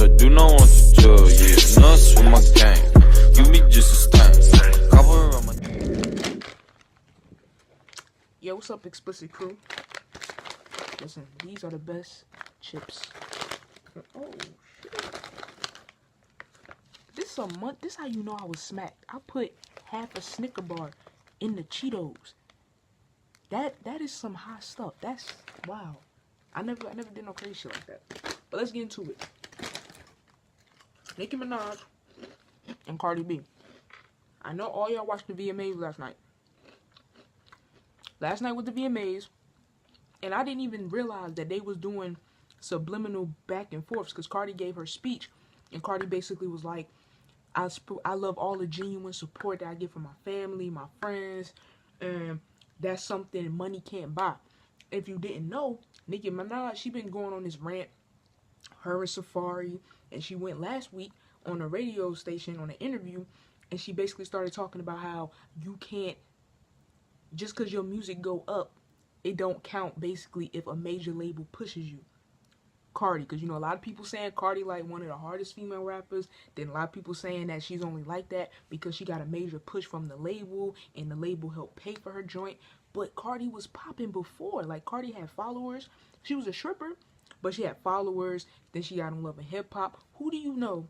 I do not want to chill, yeah. Nuts with my gang. You me just a stain. Cover on my. Yo, what's up, Explicit Crew? Listen, these are the best chips. Oh, shit. This is how you know I was smacked. I put half a Snicker bar in the Cheetos. That is some hot stuff. That's wow. I never did no crazy shit like that. But let's get into it. Nicki Minaj and Cardi B. I know all y'all watched the VMAs last night. Last night was the VMAs, and I didn't even realize that they was doing subliminal back and forths because Cardi gave her speech, and Cardi basically was like, I love all the genuine support that I get from my family, my friends, and that's something money can't buy. If you didn't know, Nicki Minaj, she been going on this rant, her and Safari, and she went last week on a radio station on an interview, and she basically started talking about how you can't, just because your music go up, it don't count basically if a major label pushes you. Cardi, because you know a lot of people saying Cardi like one of the hardest female rappers, then a lot of people saying that she's only like that because she got a major push from the label and the label helped pay for her joint. But Cardi was popping before. Like, Cardi had followers. She was a stripper, but she had followers. Then she got on Love and Hip Hop. Who do you know,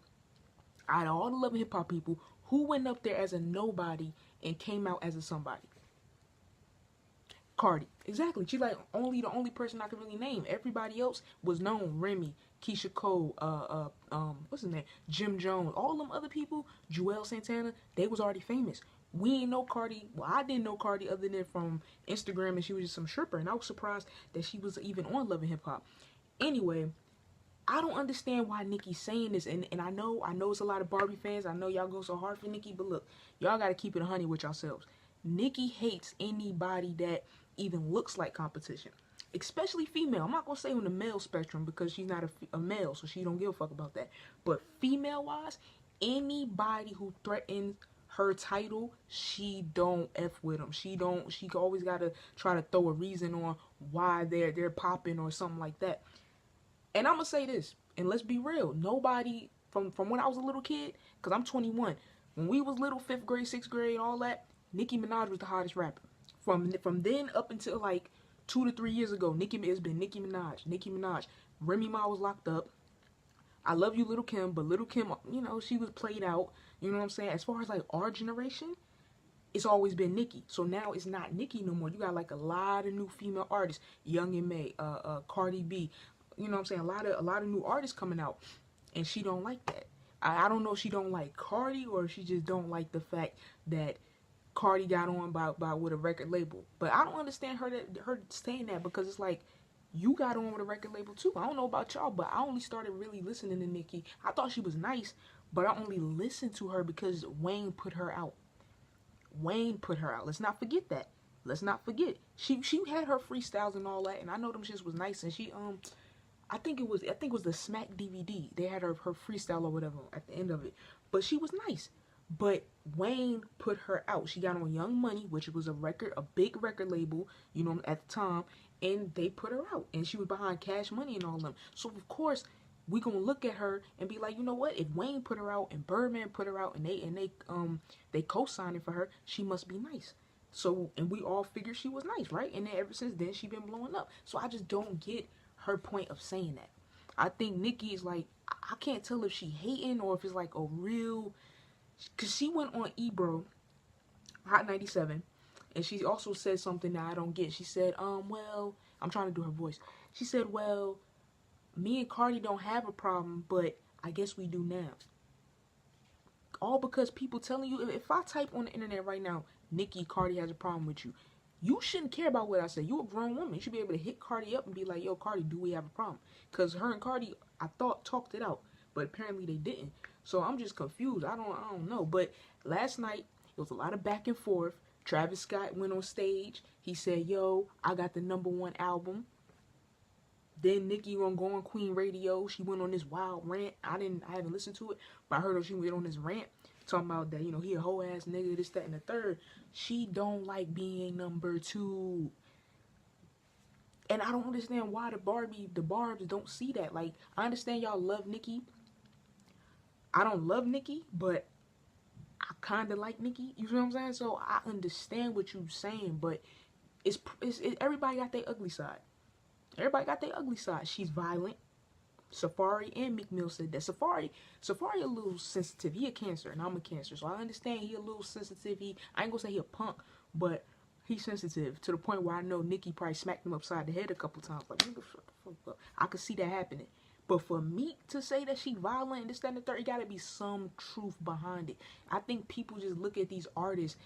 out of all the Love and Hip Hop people, who went up there as a nobody and came out as a somebody? Cardi. Exactly. She like the only person I could really name. Everybody else was known. Remy, Keisha Cole, what's his name? Jim Jones. All them other people, Joel Santana, they was already famous. We ain't know Cardi. Well, I didn't know Cardi other than from Instagram, and she was just some stripper. And I was surprised that she was even on Love and Hip Hop. Anyway, I don't understand why Nicki's saying this, and I know it's a lot of Barbie fans. I know y'all go so hard for Nicki, but look, y'all gotta keep it 100 with yourselves. Nicki hates anybody that even looks like competition, especially female. I'm not gonna say on the male spectrum because she's not a male, so she don't give a fuck about that. But female wise, anybody who threatens her title, she don't F with them. She always gotta try to throw a reason on why they're popping or something like that. And I'm gonna say this, and let's be real, nobody from when I was a little kid, because I'm 21, when we was little, 5th grade, 6th grade, all that, Nicki Minaj was the hottest rapper. From then up until like 2 to 3 years ago, it's been Nicki Minaj. Remy Ma was locked up. I love you, Little Kim, but Little Kim, you know, she was played out. You know what I'm saying? As far as like our generation, it's always been Nicki. So now it's not Nicki no more. You got like a lot of new female artists, Young and May, Cardi B. You know what I'm saying? A lot of new artists coming out, and she don't like that. I don't know if she don't like Cardi or if she just don't like the fact that Cardi got on by with a record label. But I don't understand her saying that, because it's like, you got on with a record label too. I don't know about y'all, but I only started really listening to Nicki. I thought she was nice, but I only listened to her because Wayne put her out. Let's not forget that. Let's not forget. She had her freestyles and all that, and I know them shits was nice. And she I think it was the Smack DVD. They had her freestyle or whatever at the end of it, but she was nice. But Wayne put her out. She got on Young Money, which was a big record label, you know, at the time, and they put her out. And she was behind Cash Money and all of them. So of course, we gonna look at her and be like, you know what? If Wayne put her out and Birdman put her out and they co-signing for her, she must be nice. So, and we all figured she was nice, right? And then ever since then, she been blowing up. So I just don't get her point of saying that. I think Nicki is like, I can't tell if she hating or if it's like a real, because she went on Ebro, Hot 97, and she also said something that I don't get. She said, well, I'm trying to do her voice. She said, well, me and Cardi don't have a problem, but I guess we do now. All because people telling you, if I type on the internet right now, Nicki, Cardi has a problem with you, you shouldn't care about what I say. You a grown woman. You should be able to hit Cardi up and be like, yo, Cardi, do we have a problem? Because her and Cardi, I thought, talked it out, but apparently they didn't. So I'm just confused. I don't know. But last night, it was a lot of back and forth. Travis Scott went on stage. He said, yo, I got the #1 album. Then Nicki gonna go on Queen Radio. She went on this wild rant. I haven't listened to it, but I heard her, she went on this rant talking about that, you know, he a whole ass nigga, this, that, and the third. She don't like being #2. And I don't understand why the Barbs don't see that. Like, I understand y'all love Nicki, I don't love Nicki, but I kind of like Nicki. You know what I'm saying? So I understand what you're saying, but everybody got their ugly side. Everybody got their ugly side. She's violent. Safari and Meek Mill said that. Safari a little sensitive. He a Cancer and I'm a Cancer, so I understand he a little sensitive. I ain't gonna say he a punk, but he's sensitive to the point where I know Nicki probably smacked him upside the head a couple times. Like, nigga, shut the fuck up. I could see that happening. But for Meek to say that she violent and this, that, and the third, it gotta be some truth behind it. I think people just look at these artists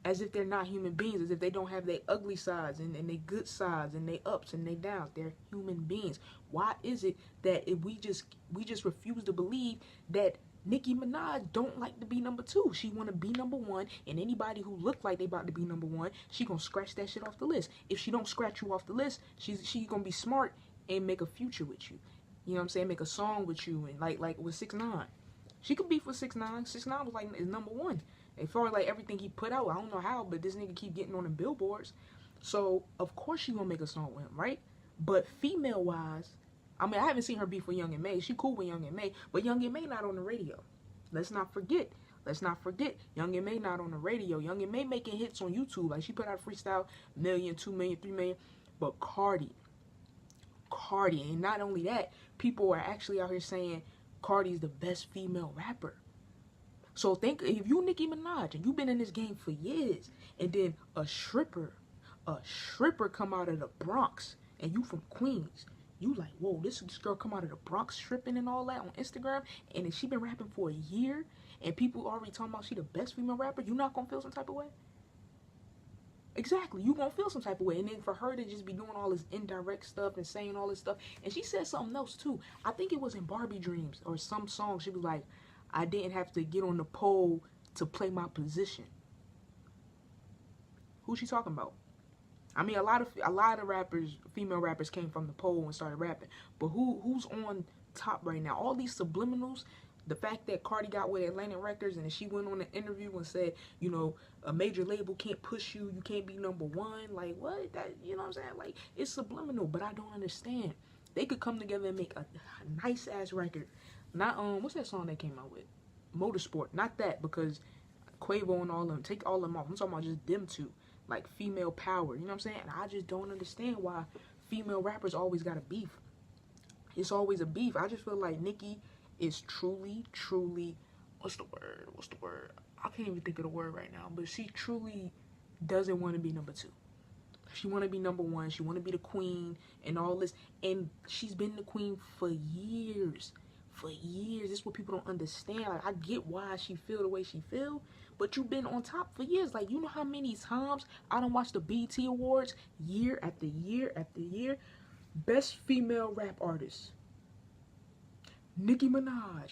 as if they're not human beings, as if they don't have their ugly sides and their good sides and their ups and their downs. They're human beings. Why is it that if we just refuse to believe that Nicki Minaj don't like to be number 2? She want to be number 1, and anybody who look like they about to be number 1, she gonna scratch that shit off the list. If she don't scratch you off the list, she gonna be smart and make a future with you. You know what I'm saying? Make a song with you, and like with 6ix9ine. She could be for 6ix9ine. 6ix9ine was like is number 1. As far as like everything he put out, I don't know how, but this nigga keep getting on the billboards. So of course she gonna make a song with him, right? But female wise, I mean, I haven't seen her beef with Young M.A. She cool with Young M.A., but Young M.A. not on the radio. Let's not forget. Young M.A. not on the radio. Young M.A. making hits on YouTube. Like, she put out freestyle, 1 million, 2 million, 3 million. But Cardi, and not only that, people are actually out here saying Cardi's the best female rapper. So think, if you Nicki Minaj and you've been in this game for years, and then a stripper come out of the Bronx, and you from Queens, you like, whoa, this girl come out of the Bronx stripping and all that on Instagram, and then she been rapping for a year, and people already talking about she the best female rapper, you not gonna feel some type of way? Exactly, you gonna feel some type of way. And then for her to just be doing all this indirect stuff and saying all this stuff, and she said something else too. I think it was in Barbie Dreams or some song. She was like, I didn't have to get on the pole to play my position. Who's she talking about? I mean, a lot of rappers, female rappers, came from the pole and started rapping. But who's on top right now? All these subliminals. The fact that Cardi got with Atlantic Records and she went on an interview and said, you know, a major label can't push you. You can't be number 1. Like, what? That, you know what I'm saying? Like, it's subliminal, but I don't understand. They could come together and make a nice ass record. Not what's that song they came out with? Motorsport. Not that, because Quavo and all of them, take all of them off. I'm talking about just them two. Like female power. You know what I'm saying? And I just don't understand why female rappers always got a beef. It's always a beef. I just feel like Nicki is truly, what's the word? I can't even think of the word right now. But she truly doesn't want to be number 2. She want to be number 1. She want to be the queen and all this. And she's been the queen for years. This is what people don't understand. Like, I get why she feel the way she feel, but you've been on top for years. Like, you know how many times I don't watch the BET Awards year after year after year? Best female rap artist, Nicki Minaj.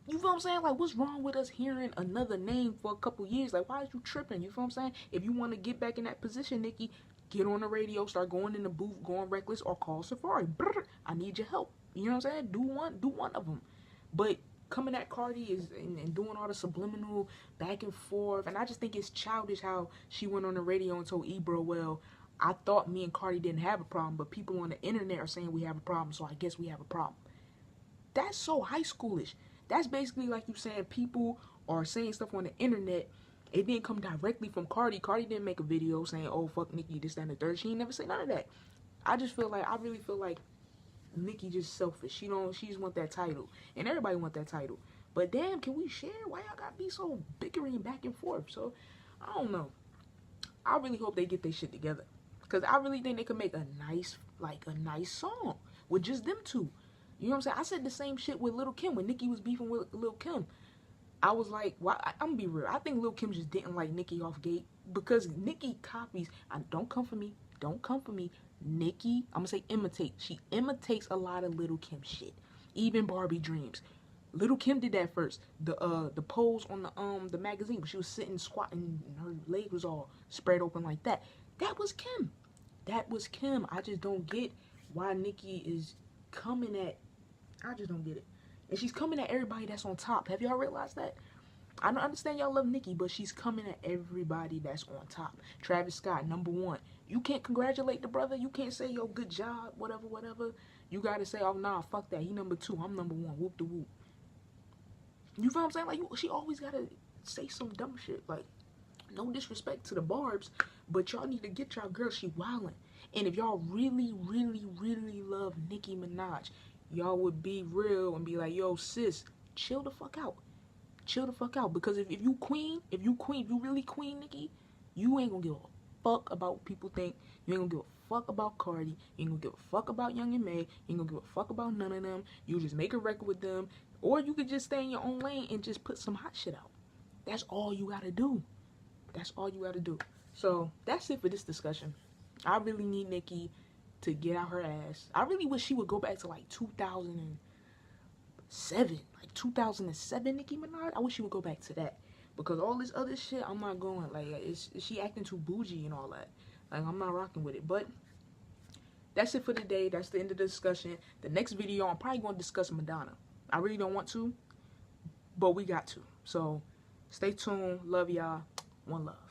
You feel what I'm saying? Like, what's wrong with us hearing another name for a couple years? Like, why is you tripping? You feel what I'm saying? If you want to get back in that position, Nicki, get on the radio, start going in the booth, going reckless, or call Safari. Brr, I need your help. You know what I'm saying? Do one of them. But coming at Cardi and doing all the subliminal back and forth, and I just think it's childish how she went on the radio and told Ebro, well, I thought me and Cardi didn't have a problem, but people on the internet are saying we have a problem, so I guess we have a problem. That's so high schoolish. That's basically like you saying people are saying stuff on the internet. It didn't come directly from Cardi. Cardi didn't make a video saying, oh, fuck Nicki, this, that, and the third. She ain't never say none of that. I really feel like Nicki just selfish. She just want that title. And everybody want that title. But damn, can we share? Why y'all gotta be so bickering back and forth? So, I don't know. I really hope they get their shit together. Because I really think they could make a nice song with just them two. You know what I'm saying? I said the same shit with Lil' Kim when Nicki was beefing with Lil' Kim. I was like, why? I'm gonna be real. I think Lil' Kim just didn't like Nicki off gate because Nicki copies. Don't come for me. Nicki, I'm gonna say imitate. She imitates a lot of Lil' Kim shit. Even Barbie Dreams. Lil' Kim did that first. The pose on the magazine where she was sitting squatting and her leg was all spread open like that. That was Kim. I just don't get why Nicki is coming at. I just don't get it. And she's coming at everybody that's on top. Have y'all realized that? I don't understand y'all love Nicki, but she's coming at everybody that's on top. Travis Scott, number 1. You can't congratulate the brother. You can't say, yo, good job, whatever. You gotta say, oh nah, fuck that. He number 2. I'm number 1. Whoop the whoop. You feel what I'm saying? Like, she always gotta say some dumb shit. Like, no disrespect to the Barbs, but y'all need to get y'all girl. She wildin'. And if y'all really, really, really love Nicki Minaj, y'all would be real and be like, yo, sis, chill the fuck out. Chill the fuck out. Because if you really queen Nicki, you ain't gonna give a fuck about what people think. You ain't gonna give a fuck about Cardi. You ain't gonna give a fuck about Young and May. You ain't gonna give a fuck about none of them. You just make a record with them. Or you could just stay in your own lane and just put some hot shit out. That's all you gotta do. That's all you gotta do. So, that's it for this discussion. I really need Nicki to get out her ass. I really wish she would go back to like 2007. Like 2007 Nicki Minaj. I wish she would go back to that. Because all this other shit, I'm not going. Like, she acting too bougie and all that. Like, I'm not rocking with it. But that's it for today. That's the end of the discussion. The next video, I'm probably going to discuss Madonna. I really don't want to, but we got to. So, stay tuned. Love y'all. One love.